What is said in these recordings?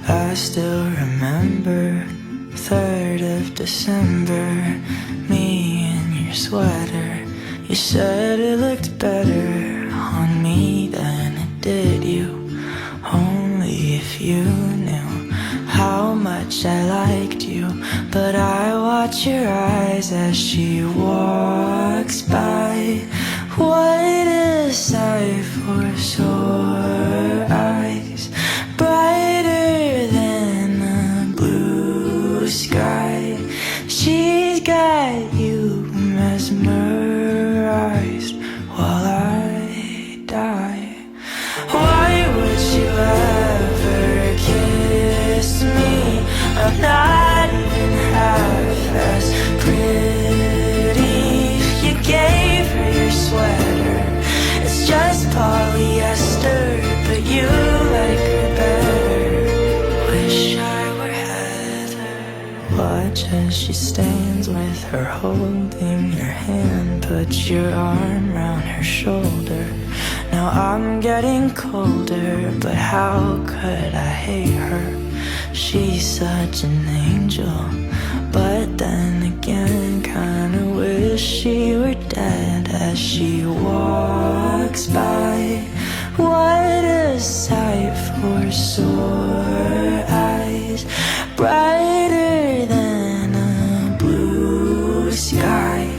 I still remember 3rd of December, me in your sweater. You said it looked better on me than it did you. Only if you knew how much I liked you. But I watch your eyes as she walks by. What a sight for sore eyes, brighter than the blue sky. She's got you mesmerized while I die. Why would you ever kiss me? I'm not even half as pretty. You gave her your sweater, it's just polyester, but you like her better. Wish I were Heather. Watch as she stands with her holding your hand, put your arm round her shoulder. Now I'm getting colder, but how could I hate her? She's such an angel, but then again kinda wish she were dead as she walks by. What a sight for sore eyes, brighter than a blue sky.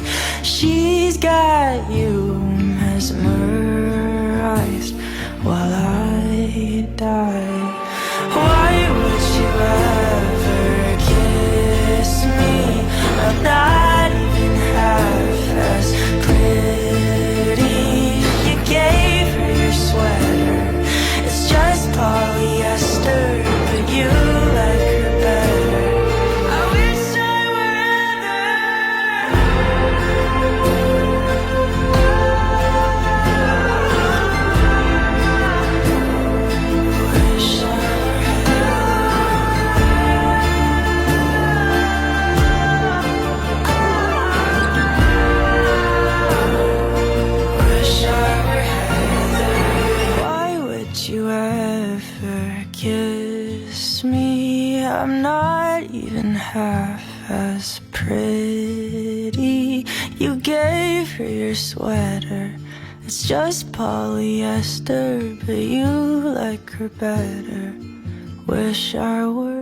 She's got you mesmerized while I die. Why would you ever kiss me? I'm not even half as pretty. You gave her your sweater, it's just polyester, but you like her better. I wish I were Wish I were Heather. Why would you ever kiss me? I'm not even half as pretty. You gave her your sweater, it's just polyester, but you like her better. Wish I were